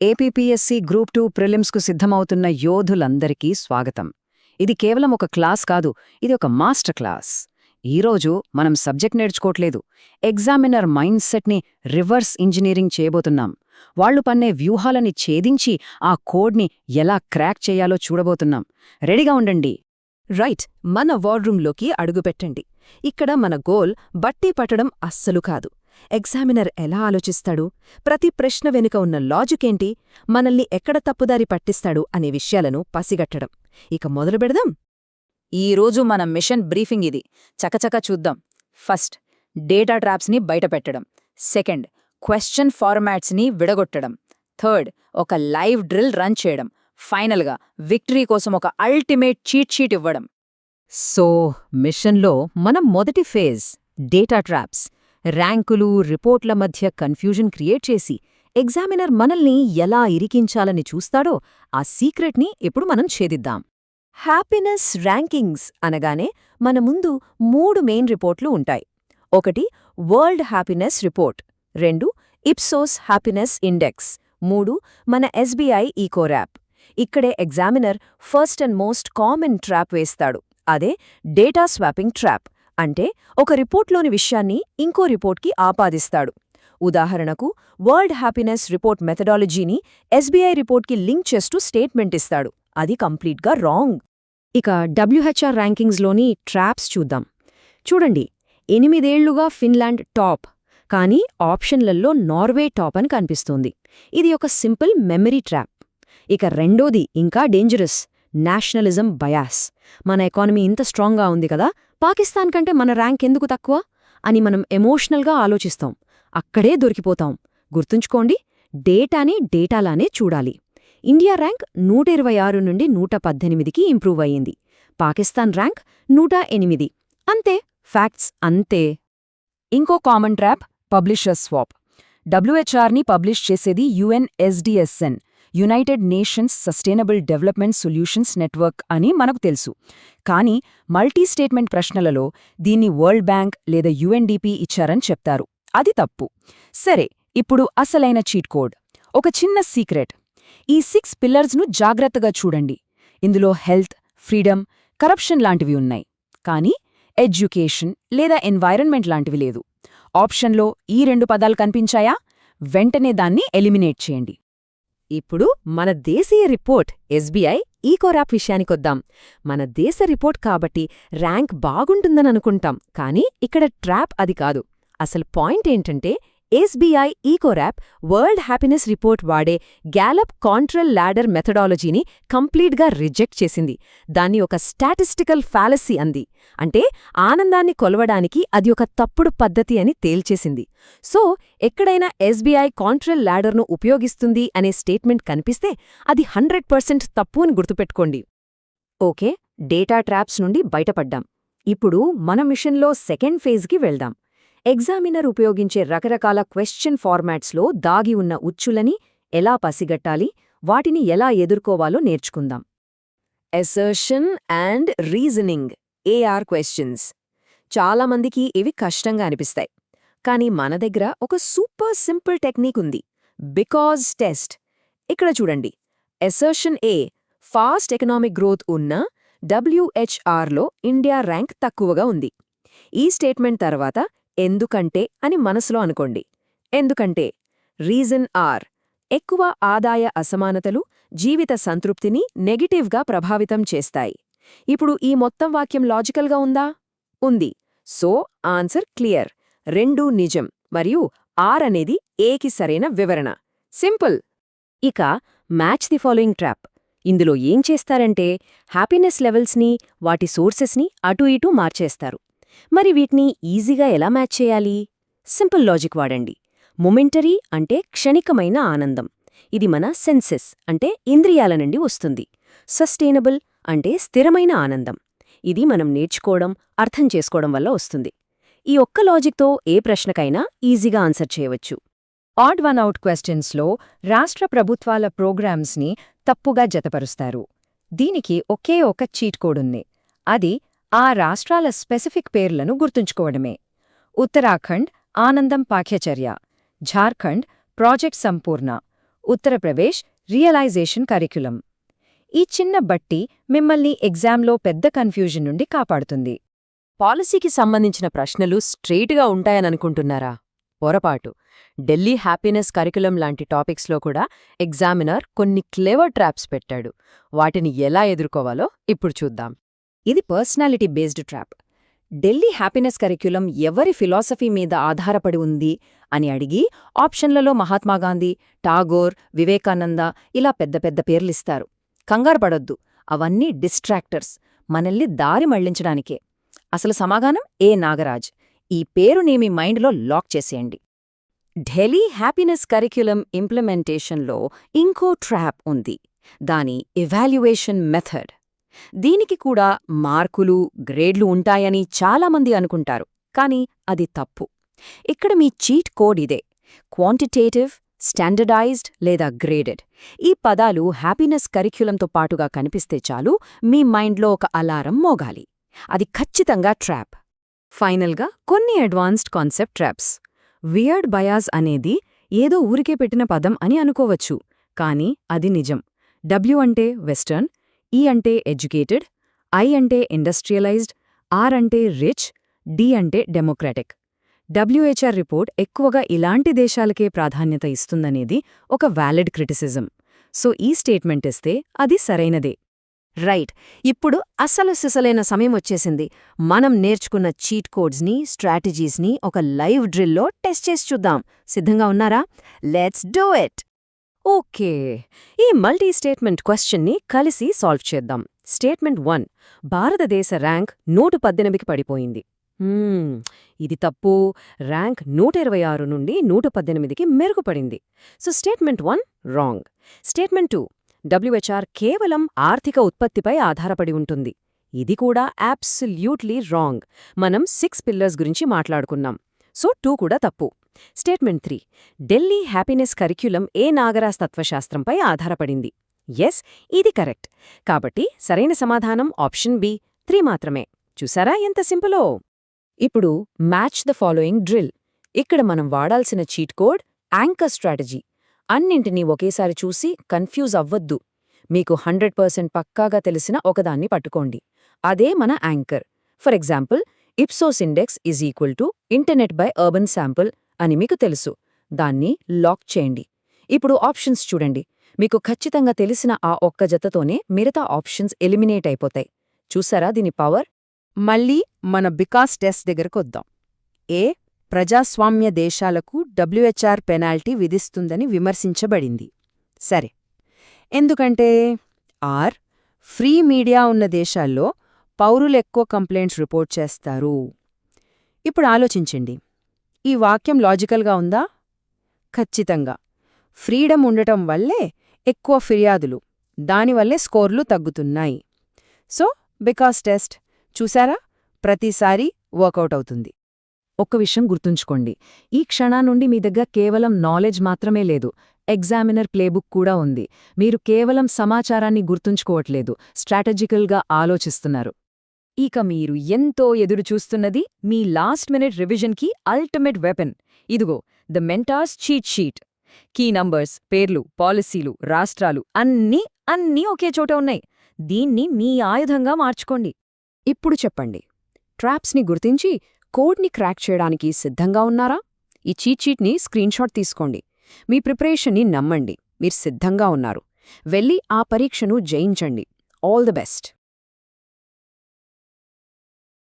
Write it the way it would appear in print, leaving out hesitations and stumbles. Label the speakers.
Speaker 1: APPSC group 2 ప్రిలిమ్స్కు సిద్ధమవుతున్న యోధులందరికీ స్వాగతం. ఇది కేవలం ఒక క్లాస్ కాదు, ఇది ఒక మాస్టర్ క్లాస్. ఈరోజు మనం సబ్జెక్ట్ నేర్చుకోవట్లేదు, ఎగ్జామినర్ మైండ్ సెట్ని రివర్స్ ఇంజనీరింగ్ చేయబోతున్నాం. వాళ్లు పన్నే వ్యూహాలని ఛేదించి ఆ కోడ్ని ఎలా క్రాక్ చేయాలో చూడబోతున్నాం. రెడీగా ఉండండి.
Speaker 2: రైట్, మన వార్రూంలోకి అడుగుపెట్టండి. ఇక్కడ మన గోల్ బట్టి పట్టడం అస్సలు కాదు. ఎగ్జామినర్ ఎలా ఆలోచిస్తాడు, ప్రతి ప్రశ్న వెనుక ఉన్న లాజికేంటి, మనల్ని ఎక్కడ తప్పుదారి పట్టిస్తాడు అనే విషయాలను పసిగట్టడం. ఇక మొదలు పెడదాం.
Speaker 3: ఈరోజు మన మిషన్ బ్రీఫింగ్ ఇది. చకచక చూద్దాం. ఫస్ట్, డేటా ట్రాప్స్ని బయటపెట్టడం. సెకండ్, క్వశ్చన్ ఫార్మాట్స్ని విడగొట్టడం. థర్డ్, ఒక లైవ్ డ్రిల్ రన్ చేయడం. ఫైనల్గా, విక్టరీ కోసం ఒక అల్టిమేట్ చీట్ షీట్ ఇవ్వడం.
Speaker 2: సో, మిషన్లో మనం మొదటి ఫేజ్ డేటా ట్రాప్స్. ర్యాంకులు, రిపోర్ట్ల మధ్య కన్ఫ్యూజన్ క్రియేట్ చేసి ఎగ్జామినర్ మనల్ని ఎలా ఇరికించాలని చూస్తాడో ఆ సీక్రెట్ని ఇప్పుడు మనం ఛేదిద్దాం. హ్యాపీనెస్ ర్యాంకింగ్స్ అనగానే మన ముందు 3 మెయిన్ రిపోర్ట్లు ఉంటాయి. ఒకటి world happiness report, 2 Ipsos happiness index, 3 మన ఎస్బీఐ ఈకోర్యాప్. ఇక్కడే examiner first and most common trap వేస్తాడు, అదే డేటా స్వాపింగ్ ట్రాప్. అంటే ఒక రిపోర్ట్లోని విషయాన్ని ఇంకో రిపోర్ట్కి ఆపాదిస్తాడు. ఉదాహరణకు, వరల్డ్ హ్యాపీనెస్ రిపోర్ట్ మెథడాలజీని ఎస్బీఐ రిపోర్ట్కి లింక్ చేస్తూ స్టేట్మెంట్ ఇస్తాడు. అది కంప్లీట్గా రాంగ్.
Speaker 4: ఇక డబ్ల్యూహెచ్ఆర్ ర్యాంకింగ్స్లోని ట్రాప్స్ చూద్దాం. చూడండి, 8 ఏళ్లుగా ఫిన్లాండ్ టాప్, కానీ ఆప్షన్లలో నార్వే టాప్ అని కనిపిస్తోంది. ఇది ఒక సింపుల్ మెమరీ ట్రాప్. ఇక రెండోది ఇంకా డేంజరస్, నేషనలిజం బయాస్. మన ఎకానమీ ఇంత స్ట్రాంగ్గా ఉంది కదా, పాకిస్తాన్ కంటే మన ర్యాంక్ ఎందుకు తక్కువ అని మనం ఎమోషనల్గా ఆలోచిస్తాం. అక్కడే దొరికిపోతాం. గుర్తుంచుకోండి, డేటాని డేటాలానే చూడాలి. ఇండియా ర్యాంక్ 126 నుండి 118కి ఇంప్రూవ్ అయ్యింది. పాకిస్తాన్ ర్యాంక్ 108. అంతే, ఫ్యాక్ట్స్ అంతే.
Speaker 3: ఇంకో కామన్ ట్రాప్ పబ్లిషర్ స్వాప్. డబ్ల్యూహెచ్ఆర్ని పబ్లిష్ చేసేది UNSDSN, united nations sustainable development solutions network అని మనకు తెలుసు. కానీ మల్టీ స్టేట్మెంట్ ప్రశ్నలలో దీన్ని వరల్డ్ బ్యాంక్ లేదా యుఎన్డిపి ఇచ్చారని చెప్తారు. అది తప్పు. సరే, ఇప్పుడు అసలైన చీట్ కోడ్. ఒక చిన్న సీక్రెట్. ఈ 6 పిల్లర్స్ను జాగ్రత్తగా చూడండి. ఇందులో హెల్త్, ఫ్రీడమ్, కరప్షన్ లాంటివి ఉన్నాయి. కానీ ఎడ్యుకేషన్ లేదా ఎన్వైరన్మెంట్ లాంటివి లేదు. ఆప్షన్లో ఈ 2 పదాలు కనిపించాయా? వెంటనే దాన్ని ఎలిమినేట్ చేయండి.
Speaker 2: ఇప్పుడు మన దేశీయ రిపోర్ట్ ఎస్బీఐ ఈకోర్యాప్ విషయానికొద్దాం. మన దేశ రిపోర్ట్ కాబట్టి ర్యాంక్ బాగుంటుందననుకుంటాం, కానీ ఇక్కడ ట్రాప్ అది కాదు. అసలు పాయింట్ ఏంటంటే, ఎస్బీఐ ఈకోర్యాప్ వరల్డ్ హ్యాపీనెస్ రిపోర్ట్ వాడే గ్యాలప్ కాంట్రల్ ల్యాడర్ మెథడాలజీని కంప్లీట్గా రిజెక్ట్ చేసింది. దాన్ని ఒక స్టాటిస్టికల్ ఫాలసీ అంది. అంటే ఆనందాన్ని కొలవడానికి అది ఒక తప్పుడు పద్ధతి అని తేల్చేసింది. సో, ఎక్కడైనా ఎస్బీఐ కాంట్రల్ ల్యాడర్ను ఉపయోగిస్తుంది అనే స్టేట్మెంట్ కనిపిస్తే అది 100% తప్పు అని గుర్తుపెట్టుకోండి.
Speaker 4: ఓకే, డేటా ట్రాప్స్ నుండి బయటపడ్డాం. ఇప్పుడు మన మిషన్లో సెకండ్ ఫేజ్కి వెళ్దాం. ఎగ్జామినర్ ఉపయోగించే రకరకాల క్వశ్చన్ ఫార్మాట్స్లో దాగి ఉన్న ఉచ్చులని ఎలా పసిగట్టాలి, వాటిని ఎలా ఎదుర్కోవాలో నేర్చుకుందాం.
Speaker 2: Assertion and reasoning, AR questions. చాలామందికి ఇవి కష్టంగా అనిపిస్తాయి. కానీ మన దగ్గర ఒక సూపర్ సింపుల్ టెక్నిక్ ఉంది, బికాజ్ టెస్ట్. ఇక్కడ చూడండి, assertion A, fast economic growth ఉన్న డబ్ల్యూహెచ్ఆర్లో ఇండియా ర్యాంక్ తక్కువగా ఉంది. ఈ స్టేట్మెంట్ తర్వాత ఎందుకంటే అని మనసులో అనుకోండి. ఎందుకంటే రీజన్ ఆర్, ఎక్కువ ఆదాయ అసమానతలు జీవిత సంతృప్తిని నెగటివ్గా ప్రభావితం చేస్తాయి. ఇప్పుడు ఈ మొత్తం వాక్యం లాజికల్గా ఉందా? ఉంది. So, answer clear. 2 నిజం మరియు ఆర్ అనేది ఏకి సరైన వివరణ. సింపుల్.
Speaker 4: ఇక మ్యాచ్ ది ఫాలోయింగ్ ట్రాప్. ఇందులో ఏం చేస్తారంటే, హ్యాపీనెస్ లెవెల్స్ని, వాటి సోర్సెస్ని అటూ ఇటూ మార్చేస్తారు. మరి వీటిని ఈజీగా ఎలా మ్యాచ్ చేయాలి? సింపుల్ లాజిక్ వాడండి. మొమెంటరీ అంటే క్షణికమైన ఆనందం, ఇది మన సెన్సెస్ అంటే ఇంద్రియాల నుండి వస్తుంది. సస్టైనబుల్ అంటే స్థిరమైన ఆనందం, ఇది మనం నేర్చుకోవడం, అర్థం చేసుకోవడం వల్ల వస్తుంది. ఈ ఒక్క లాజిక్తో ఏ ప్రశ్నకైనా ఈజీగా ఆన్సర్ చేయవచ్చు.
Speaker 1: ఆడ్ వన్ అవుట్ క్వశ్చన్స్లో రాష్ట్ర ప్రభుత్వాల ప్రోగ్రామ్స్ని తప్పుగా జతపరుస్తారు. దీనికి ఒకే ఒక చీట్ కోడుంది. అది ఆ రాష్ట్రాల స్పెసిఫిక్ పేర్లను గుర్తుంచుకోవడమే. ఉత్తరాఖండ్ ఆనందం పాఠ్యచర్య, ఝార్ఖండ్ ప్రాజెక్ట్ సంపూర్ణ,
Speaker 4: ఉత్తరప్రదేశ్ రియలైజేషన్ కరిక్యులం. ఈ చిన్న బట్టి మిమ్మల్ని ఎగ్జామ్లో పెద్ద కన్ఫ్యూజన్ నుండి కాపాడుతుంది.
Speaker 2: పాలసీకి సంబంధించిన ప్రశ్నలు స్ట్రెయిట్గా ఉంటాయననుకుంటున్నారా? పొరపాటు. ఢిల్లీ హ్యాపీనెస్ కరికులం లాంటి టాపిక్స్లో కూడా ఎగ్జామినర్ కొన్ని క్లెవర్ ట్రాప్స్ పెట్టాడు. వాటిని ఎలా ఎదుర్కోవాలో ఇప్పుడు చూద్దాం.
Speaker 4: ఇది personality based trap. Delhi happiness curriculum ఎవరి ఫిలాసఫీ మీద ఆధారపడి ఉంది అని అడిగి ఆప్షన్లలో మహాత్మాగాంధీ, టాగోర్, వివేకానంద ఇలా పెద్ద పెద్ద పేర్లిస్తారు. కంగారు పడొద్దు, అవన్నీ డిస్ట్రాక్టర్స్, మనల్ని దారి మళ్లించడానికే. అసలు సమాధానం ఏ నాగరాజ్. ఈ పేరుని మీ మైండ్లో లాక్ చేసేయండి. ఢిల్లీ హ్యాపీనెస్ కరిక్యులం ఇంప్లిమెంటేషన్లో ఇంకో ట్రాప్ ఉంది, దాని ఎవాల్యుయేషన్ మెథడ్. దీనికి కూడా మార్కులు, గ్రేడ్లు ఉంటాయని చాలామంది అనుకుంటారు, కానీ అది తప్పు. ఇక్కడ మీ చీట్ కోడ్ ఇదే: క్వాంటిటేటివ్, స్టాండర్డైజ్డ్ లేదా గ్రేడెడ్. ఈ పదాలు హ్యాపీనెస్ కరిక్యులంతో పాటుగా కనిపిస్తే చాలు మీ మైండ్లో ఒక అలారం మోగాలి. అది ఖచ్చితంగా ట్రాప్. ఫైనల్గా కొన్ని advanced concept traps. Weird bias అనేది ఏదో ఊరికే పెట్టిన పదం అని అనుకోవచ్చు, కానీ అది నిజం. W అంటే వెస్టర్న్, E అంటే ఎడ్యుకేటెడ్, I అంటే ఇండస్ట్రియలైజ్డ్, R అంటే రిచ్, D అంటే డెమోక్రాటిక్. WHR రిపోర్ట్ ఎక్కువగా ఇలాంటి దేశాలకే ప్రాధాన్యత ఇస్తుందనేది ఒక వ్యాలిడ్ క్రిటిసిజం. సో ఈ స్టేట్మెంట్ ఇస్తే అది సరైనదే. రైట్, ఇప్పుడు అసలు సిసలైన సమయం వచ్చేసింది. మనం నేర్చుకున్న చీట్ కోడ్స్ని, స్ట్రాటజీస్ని ఒక లైవ్ డ్రిల్లో టెస్ట్ చేసి చూద్దాం. సిద్ధంగా ఉన్నారా? Let's do it! ఓకే, ఈ మల్టీ స్టేట్మెంట్ క్వశ్చన్ని కలిసి సాల్వ్ చేద్దాం. స్టేట్మెంట్ 1: భారతదేశ ర్యాంక్ 118కి పడిపోయింది. ఇది తప్పు. ర్యాంక్ 126 నుండి 118కి మెరుగుపడింది. So statement 1 wrong. Statement 2: WHR కేవలం ఆర్థిక ఉత్పత్తిపై ఆధారపడి ఉంటుంది. ఇది కూడా అబ్సల్యూట్లీ రాంగ్. మనం 6 పిల్లర్స్ గురించి మాట్లాడుకున్నాం, సో 2 కూడా తప్పు. స్టేట్మెంట్ 3: ఢిల్లీ హ్యాపీనెస్ కరిక్యులం ఏ నాగరాజ్ తత్వశాస్త్రంపై ఆధారపడింది. ఎస్, ఇది కరెక్ట్. కాబట్టి సరైన సమాధానం ఆప్షన్ బి 3 మాత్రమే. చూసారా ఎంత సింపులో? ఇప్పుడు మ్యాచ్ ద ఫాలోయింగ్ డ్రిల్. ఇక్కడ మనం వాడాల్సిన చీట్ కోడ్ యాంకర్ స్ట్రాటజీ. అన్నింటినీ ఒకేసారి చూసి కన్ఫ్యూజ్ అవ్వద్దు. మీకు 100% పక్కాగా తెలిసిన ఒకదాన్ని పట్టుకోండి. అదే మన anchor. For example, Ipsos index = internet by urban sample అని మీకు తెలుసు. దాన్ని లాక్ చేయండి. ఇప్పుడు ఆప్షన్స్ చూడండి. మీకు ఖచ్చితంగా తెలిసిన ఆ ఒక్క జతతోనే మిగతా ఆప్షన్స్ ఎలిమినేట్ అయిపోతాయి. చూసారా దీని పవర్?
Speaker 3: మళ్ళీ మన బికాస్ టెస్ట్ దగ్గరకొద్దాం. ఏ ప్రజాస్వామ్య దేశాలకు WHR పెనాల్టీ విధిస్తుందని విమర్శించబడింది. సరే, ఎందుకంటే ఆర్ ఫ్రీ మీడియా ఉన్న దేశాల్లో పౌరులెక్కువ కంప్లైంట్స్ రిపోర్ట్ చేస్తారు. ఇప్పుడు ఆలోచించండి, ఈ వాక్యం లాజికల్గా ఉందా? ఖచ్చితంగా. ఫ్రీడమ్ ఉండటం వల్లే ఎక్కువ ఫిర్యాదులు, దానివల్లే స్కోర్లు తగ్గుతున్నాయి. సో బికాస్ టెస్ట్ చూసారా, ప్రతిసారీ వర్కౌట్ అవుతుంది.
Speaker 1: ఒక్క విషయం గుర్తుంచుకోండి, ఈ క్షణా నుండి మీ దగ్గర కేవలం నాలెడ్జ్ మాత్రమే లేదు, ఎగ్జామినర్ ప్లేబుక్ కూడా ఉంది. మీరు కేవలం సమాచారాన్ని గుర్తుంచుకోవట్లేదు, స్ట్రాటజికల్గా ఆలోచిస్తున్నారు.
Speaker 3: ఇక మీరు ఎంతో ఎదురుచూస్తున్నది మీ లాస్ట్ మినిట్ రివిజన్కి అల్టిమేట్ వెపన్. ఇదిగో the mentors cheat sheet. Key numbers, పేర్లు, పాలసీలు, రాష్ట్రాలు అన్నీ ఒకే చోట ఉన్నాయి. దీన్ని మీ ఆయుధంగా మార్చుకోండి.
Speaker 4: ఇప్పుడు చెప్పండి, ట్రాప్స్ని గుర్తించి కోడ్ని క్రాక్ చేయడానికి సిద్ధంగా ఉన్నారా? ఈ చీట్ షీట్ని స్క్రీన్షాట్ తీసుకోండి. మీ ప్రిపరేషన్ని నమ్మండి, మీరు సిద్ధంగా ఉన్నారు. వెళ్ళి ఆ పరీక్షను జయించండి. All the best.